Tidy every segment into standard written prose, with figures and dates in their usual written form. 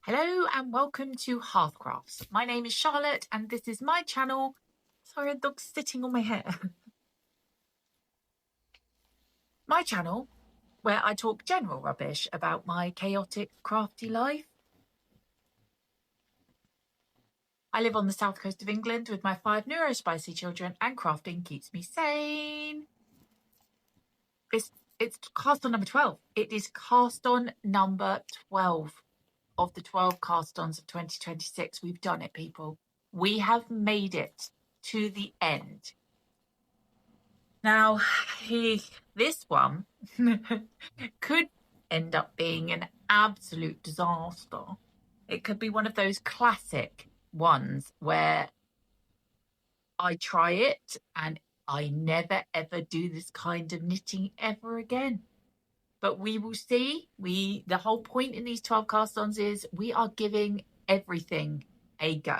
Hello and welcome to Hearthcrafts. My name is Charlotte and this is my channel. Sorry, a dog's sitting on my hair. My channel where I talk general rubbish about my chaotic, crafty life. I live on the south coast of England with my 5 neurospicy children and crafting keeps me sane. It's cast on number 12. It is cast on number 12 of the 12 cast ons of 2026. We've done it, people. We have made it to the end. Now, this one could end up being an absolute disaster. It could be one of those classic ones where I try it and I never ever do this kind of knitting ever again. But we will see. The whole point in these 12 cast-ons is we are giving everything a go.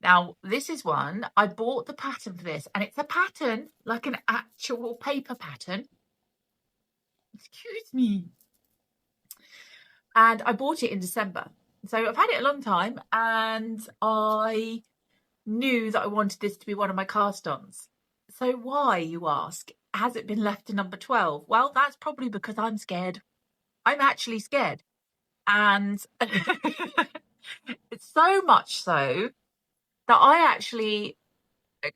Now, this is one, I bought the pattern for this, and it's a pattern, like an actual paper pattern. Excuse me. And I bought it in December. So I've had it a long time, and I knew that I wanted this to be one of my cast-ons. So why, you ask? Has it been left to number 12? Well, that's probably because I'm scared. I'm actually scared. And it's so much so that I actually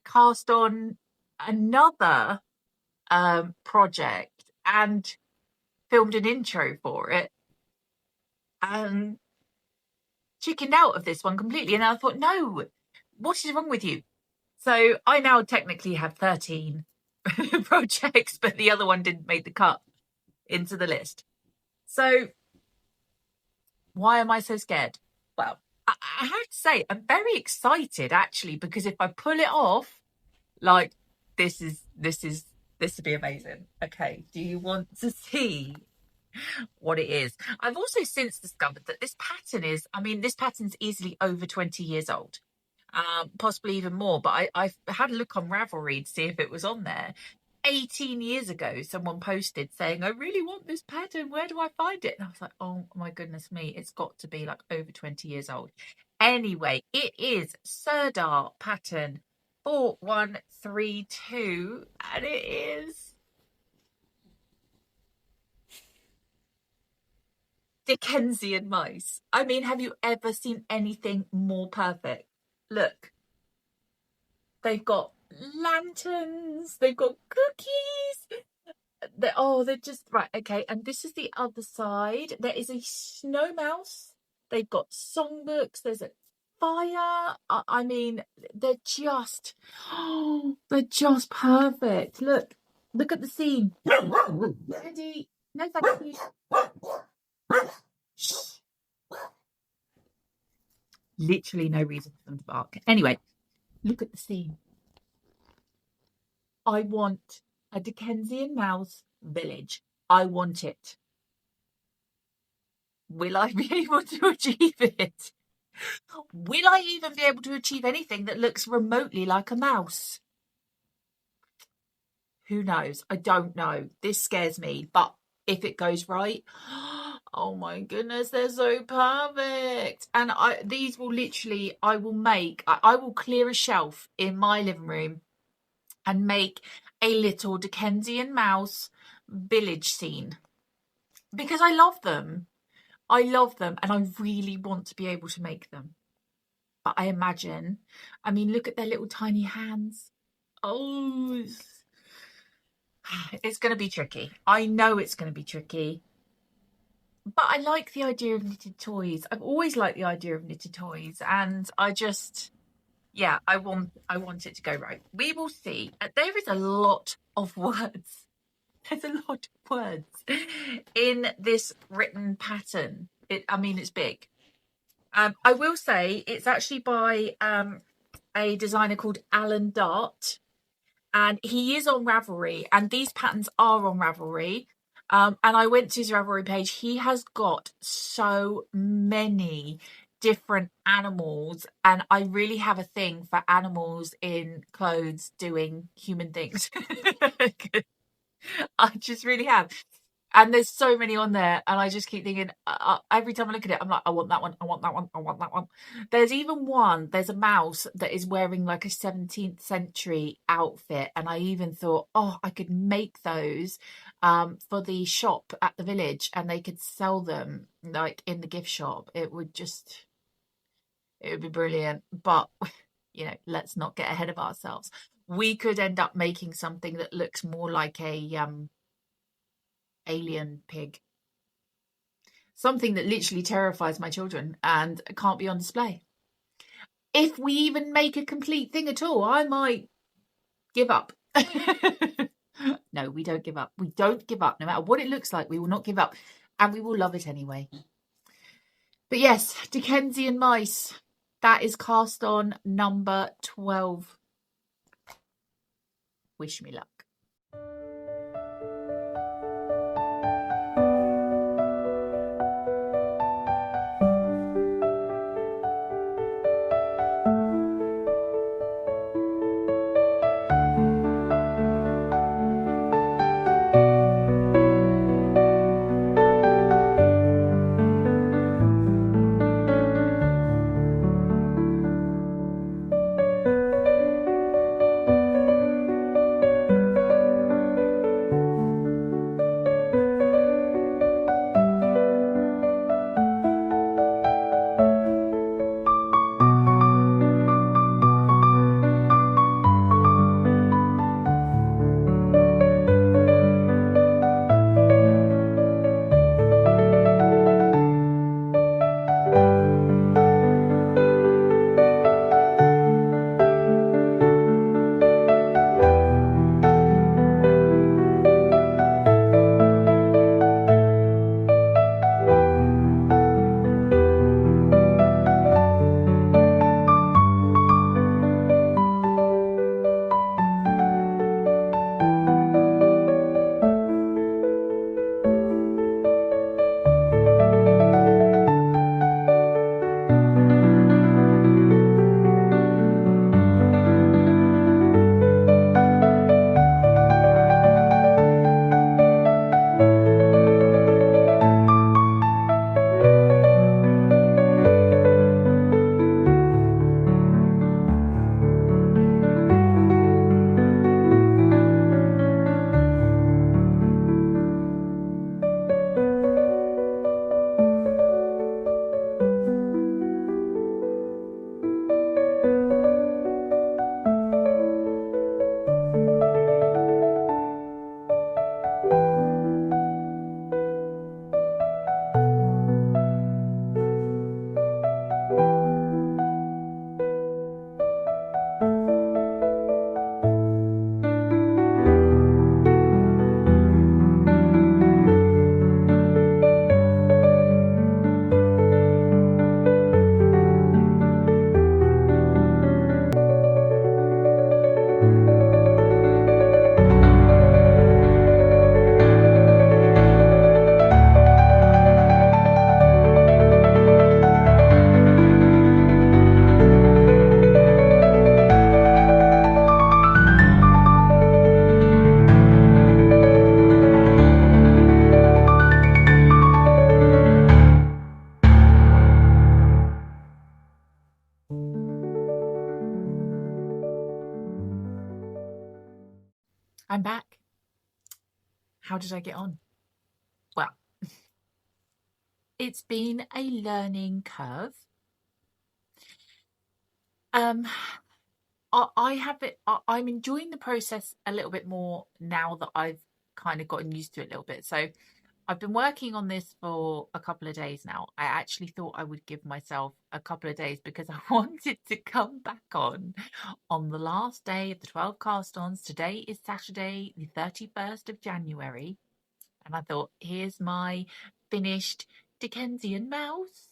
cast on another project and filmed an intro for it and chickened out of this one completely. And I thought, no, what is wrong with you? So I now technically have 13 projects, but the other one didn't make the cut into the list. So why am I so scared? Well, I have to say I'm very excited actually, because if I pull it off, like this would be amazing. Okay, do you want to see what it is? I've also since discovered that this pattern this pattern's easily over 20 years old. Possibly even more, but I've had a look on Ravelry to see if it was on there. 18 years ago, someone posted saying, I really want this pattern. Where do I find it? And I was like, oh my goodness me, it's got to be like over 20 years old. Anyway, it is Sirdar pattern 4132, and it is Dickensian mice. I mean, have you ever seen anything more perfect? Look, they've got lanterns, they've got cookies. They're just right. Okay, and this is the other side. There is a snow mouse. They've got songbooks. There's a fire. I mean, they're just perfect. Look at the scene. Ready? No, thank you. Literally no reason for them to bark. Anyway, look at the scene. I want a Dickensian mouse village. I want it. Will I be able to achieve it? Will I even be able to achieve anything that looks remotely like a mouse? Who knows? I don't know. This scares me. But if it goes right, oh my goodness, they're so perfect. And these will literally, I will clear a shelf in my living room and make a little Dickensian mouse village scene, because I love them. And I really want to be able to make them. But I mean, look at their little tiny hands. Oh, it's going to be tricky. I know it's going to be tricky. But I like the idea of knitted toys. I've always liked the idea of knitted toys. And I want it to go right. We will see. There is a lot of words. There's a lot of words in this written pattern. It's big. I will say it's actually by a designer called Alan Dart, and he is on Ravelry, and these patterns are on Ravelry. And I went to his Ravelry page. He has got so many different animals, and I really have a thing for animals in clothes doing human things. I just really have. And there's so many on there, and I just keep thinking, every time I look at it, I'm like, I want that one, I want that one, I want that one. There's even one, there's a mouse that is wearing like a 17th century outfit, and I even thought, oh, I could make those for the shop at the village, and they could sell them like in the gift shop. It would be brilliant. But let's not get ahead of ourselves. We could end up making something that looks more like a alien pig. Something that literally terrifies my children and can't be on display. If we even make a complete thing at all, I might give up. No, we don't give up. We don't give up. No matter what it looks like, we will not give up. And we will love it anyway. But yes, Dickensian mice. That is cast on number 12. Wish me luck. I'm back. How did I get on? Well, it's been a learning curve. I'm enjoying the process a little bit more now that I've kind of gotten used to it a little bit. So I've been working on this for a couple of days now. I actually thought I would give myself a couple of days because I wanted to come back on the last day of the 12 cast-ons. Today is Saturday, the 31st of January. And I thought, here's my finished Dickensian mouse.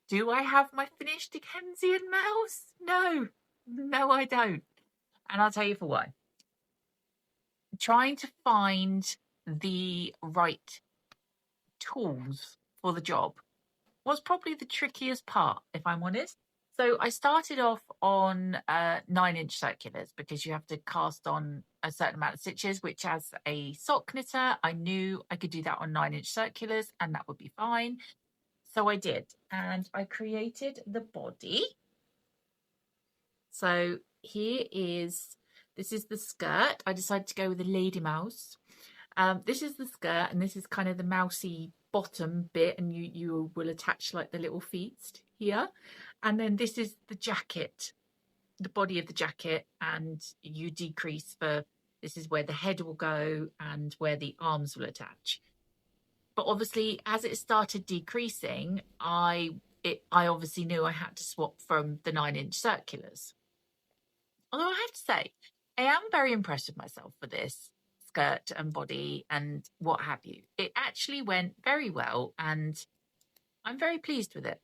Do I have my finished Dickensian mouse? No, I don't. And I'll tell you for why. Trying to find the right tools for the job was probably the trickiest part, if I'm honest. So I started off on 9-inch circulars because you have to cast on a certain amount of stitches, which as a sock knitter, I knew I could do that on 9-inch circulars and that would be fine. So I did, and I created the body. So this is the skirt. I decided to go with a lady mouse. This is the skirt, and this is kind of the mousy bottom bit, and you will attach like the little feet here. And then this is the jacket, the body of the jacket, and you decrease for, this is where the head will go and where the arms will attach. But obviously, as it started decreasing, I obviously knew I had to swap from the 9-inch circulars. Although I have to say, I am very impressed with myself for this skirt and body and what have you. It actually went very well, and I'm very pleased with it.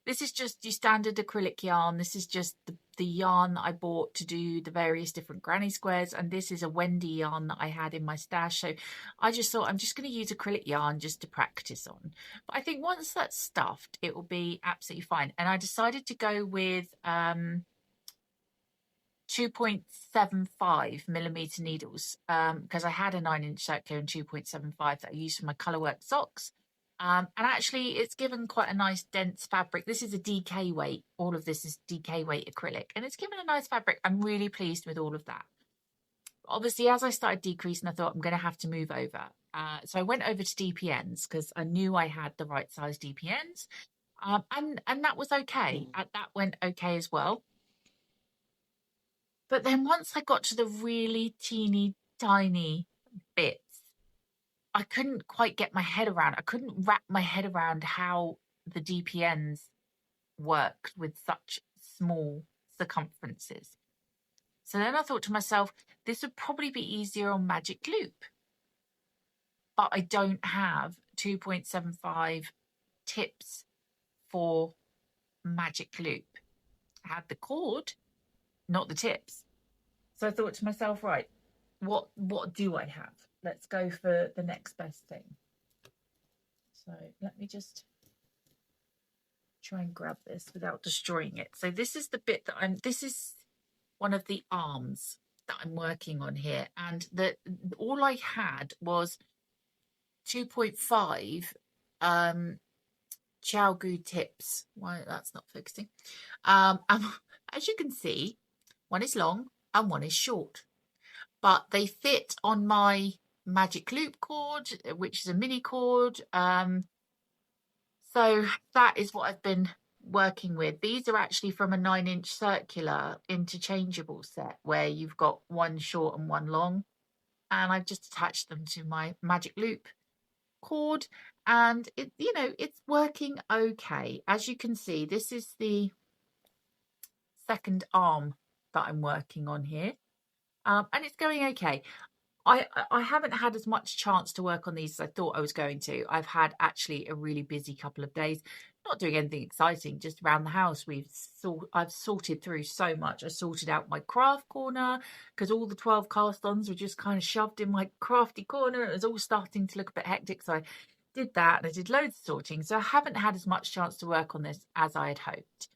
This is just your standard acrylic yarn. This is just the yarn that I bought to do the various different granny squares, and this is a Wendy yarn that I had in my stash. So I just thought I'm just going to use acrylic yarn just to practice on. But I think once that's stuffed, it will be absolutely fine. And I decided to go with 2.75 millimeter needles because I had a 9-inch circular and 2.75 that I used for my colourwork socks. And actually, it's given quite a nice dense fabric. This is a DK weight. All of this is DK weight acrylic, and it's given a nice fabric. I'm really pleased with all of that. Obviously, as I started decreasing, I thought I'm going to have to move over. So I went over to DPNs because I knew I had the right size DPNs, and that was okay. That went okay as well. But then once I got to the really teeny tiny bits, I couldn't quite get my head around. I couldn't wrap my head around how the DPNs worked with such small circumferences. So then I thought to myself, this would probably be easier on Magic Loop. But I don't have 2.75 tips for Magic Loop. I had the cord, not the tips. So I thought to myself, right, what do I have? Let's go for the next best thing. So let me just try and grab this without destroying it. So this is the bit that this is one of the arms that I'm working on here. And all I had was 2.5 Chiaogu tips. Why that's not focusing. As you can see, one is long and one is short. But they fit on my Magic Loop cord, which is a mini cord. So that is what I've been working with. These are actually from a 9-inch circular interchangeable set where you've got one short and one long. And I've just attached them to my Magic Loop cord, and it's working okay. As you can see, this is the second arm that I'm working on here. And it's going okay. I haven't had as much chance to work on these as I thought I was going to. I've had actually a really busy couple of days, not doing anything exciting, just around the house. I've sorted through so much. I sorted out my craft corner because all the 12 cast-ons were just kind of shoved in my crafty corner. It was all starting to look a bit hectic, so I did that, and I did loads of sorting. So I haven't had as much chance to work on this as I had hoped.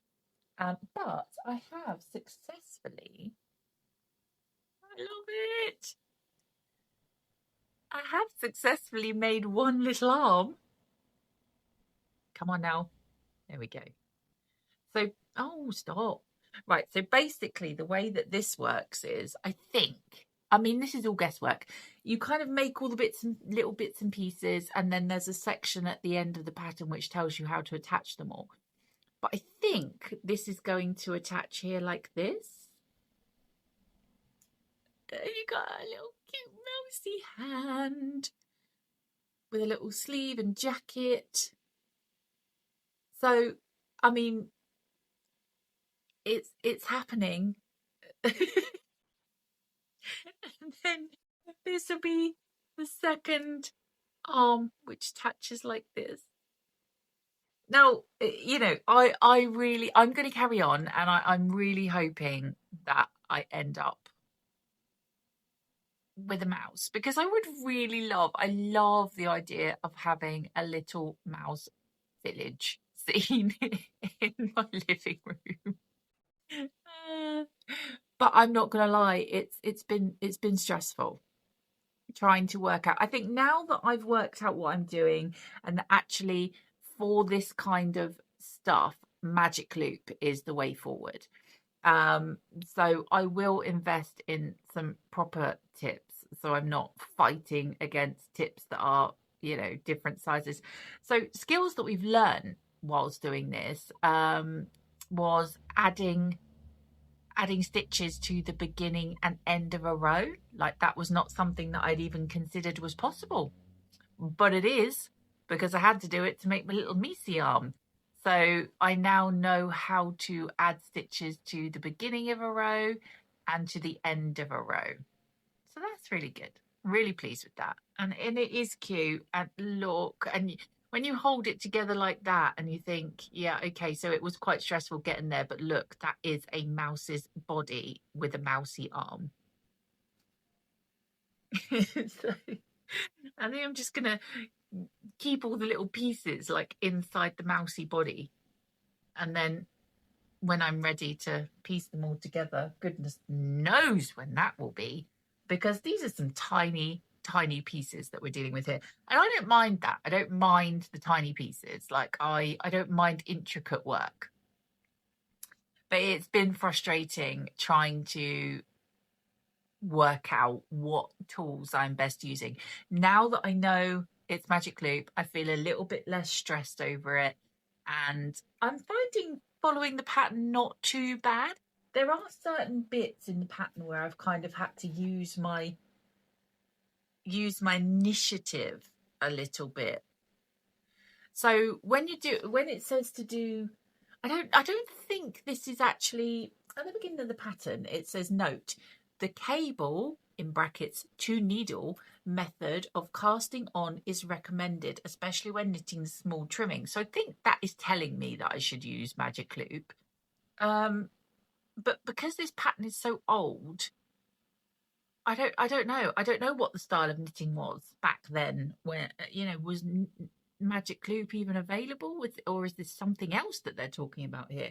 But I have successfully... I love it. I have successfully made one little arm. Come on now. There we go. So, oh, stop. Right, so basically the way that this works is, this is all guesswork. You kind of make all the little bits and pieces, and then there's a section at the end of the pattern which tells you how to attach them all. But I think this is going to attach here like this. You got a little cute mousy hand with a little sleeve and jacket. So, it's happening. And then this will be the second arm, which attaches like this. Now, I'm going to carry on, and I'm really hoping that I end up with a mouse, because I love the idea of having a little mouse village scene in my living room. But I'm not gonna lie, it's been stressful trying to work out. I think now that I've worked out what I'm doing, and that actually for this kind of stuff, Magic Loop is the way forward. Um, so I will invest in some proper tips. So I'm not fighting against tips that are, different sizes. So skills that we've learned whilst doing this was adding stitches to the beginning and end of a row. Like that was not something that I'd even considered was possible, but it is, because I had to do it to make my little Misi arm. So I now know how to add stitches to the beginning of a row and to the end of a row. So that's really good. Really pleased with that. And it is cute. And look, and when you hold it together like that and you think, yeah, okay, so it was quite stressful getting there, but look, that is a mouse's body with a mousy arm. So I think I'm just gonna keep all the little pieces like inside the mousy body, and then when I'm ready to piece them all together, goodness knows when that will be, because these are some tiny pieces that we're dealing with here, and I don't mind that. I don't mind the tiny pieces. Like I don't mind intricate work, but it's been frustrating trying to work out what tools I'm best using. Now that I know it's Magic Loop, I feel a little bit less stressed over it, and I'm finding following the pattern not too bad. There are certain bits in the pattern where I've kind of had to use my initiative a little bit. So when it says to do, I don't think this is actually at the beginning of the pattern. It says note the cable in brackets to needle method of casting on is recommended, especially when knitting small trimming. So I think that is telling me that I should use Magic Loop. But because this pattern is so old, I don't know. I don't know what the style of knitting was back then, where was Magic Loop even available with, or is this something else that they're talking about here?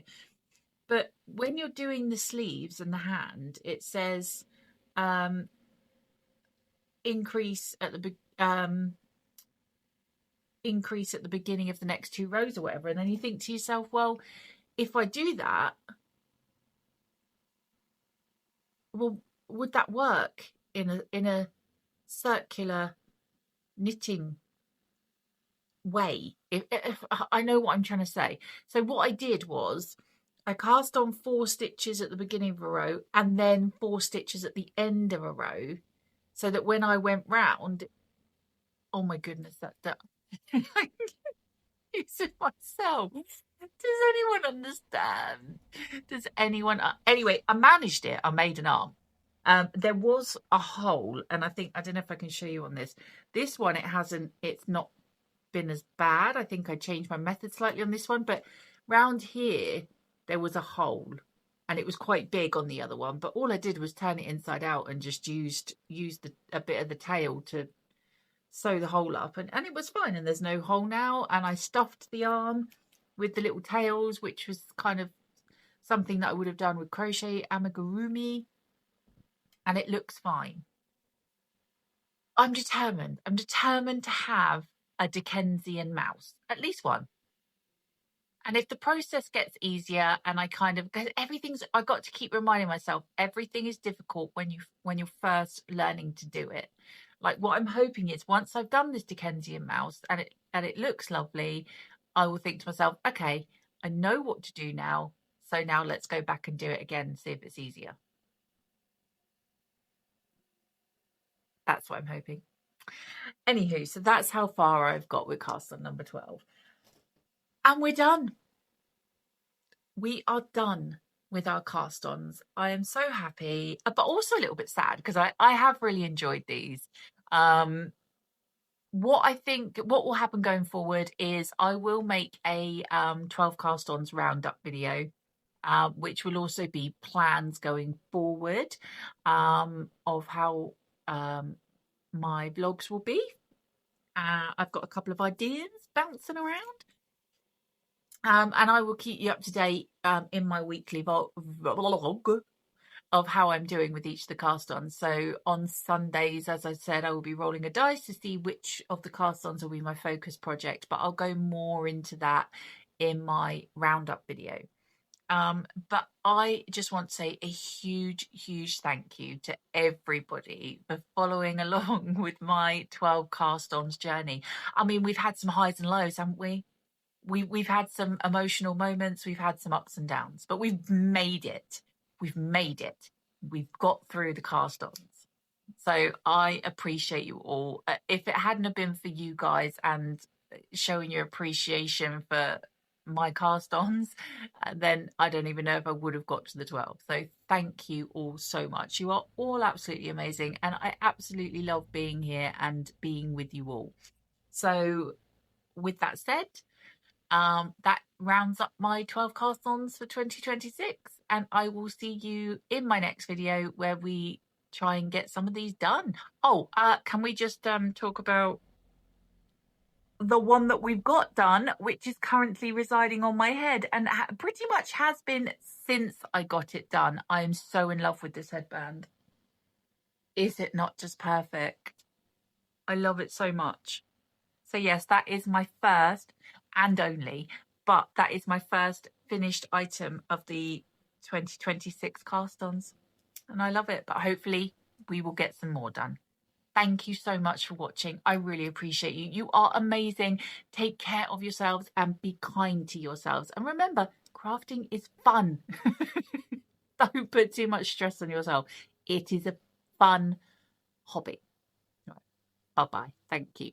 But when you're doing the sleeves and the hand, it says increase at the beginning of the next two rows or whatever, and then you think to yourself, well, if I do that, well, would that work in a circular knitting way? If I know what I'm trying to say. So what I did was I cast on 4 stitches at the beginning of a row and then 4 stitches at the end of a row, so that when I went round, oh my goodness, that I'm using myself. Does anyone understand? Does anyone? Anyway, I managed it. I made an arm. There was a hole, and I don't know if I can show you on this. This one, it's not been as bad. I think I changed my method slightly on this one, but round here there was a hole, and it was quite big on the other one. But all I did was turn it inside out and just used a bit of the tail to sew the hole up, and it was fine. And there's no hole now. And I stuffed the arm with the little tails, which was kind of something that I would have done with crochet amigurumi, and it looks fine. I'm determined. I'm determined to have a Dickensian mouse, at least one. And if the process gets easier, and I kind of, everything's, I got to keep reminding myself, everything is difficult when you're first learning to do it. Like what I'm hoping is once I've done this Dickensian mouse and it looks lovely, I will think to myself, okay, I know what to do now. So now let's go back and do it again and see if it's easier. That's what I'm hoping. Anywho, so that's how far I've got with cast on number 12. And we're done. We are done with our cast ons. I am so happy, but also a little bit sad because I have really enjoyed these. What I think what will happen going forward is I will make a 12 cast ons roundup video, which will also be plans going forward of how my vlogs will be. I've got a couple of ideas bouncing around. And I will keep you up to date in my weekly vlog of how I'm doing with each of the cast-ons. So on Sundays, as I said, I will be rolling a dice to see which of the cast-ons will be my focus project, but I'll go more into that in my roundup video. But I just want to say a huge thank you to everybody for following along with my 12 cast-ons journey. I mean, we've had some highs and lows, haven't we? We've had some emotional moments, we've had some ups and downs, but we've made it. We've made it. We've got through the cast-ons. So I appreciate you all. If it hadn't have been for you guys and showing your appreciation for my cast-ons, then I don't even know if I would have got to the 12. So thank you all so much. You are all absolutely amazing, and I absolutely love being here and being with you all. So with that said, that rounds up my 12 cast-ons for 2026, and I will see you in my next video where we try and get some of these done. Oh, can we just talk about the one that we've got done, which is currently residing on my head and pretty much has been since I got it done. I am so in love with this headband. Is it not just perfect? I love it so much. So yes, that is my first and only, but that is my first finished item of the 2026 cast-ons, and I love it, but hopefully we will get some more done. Thank you so much for watching. I really appreciate you. You are amazing. Take care of yourselves and be kind to yourselves. And remember, crafting is fun. Don't put too much stress on yourself. It is a fun hobby. Bye-bye. Thank you.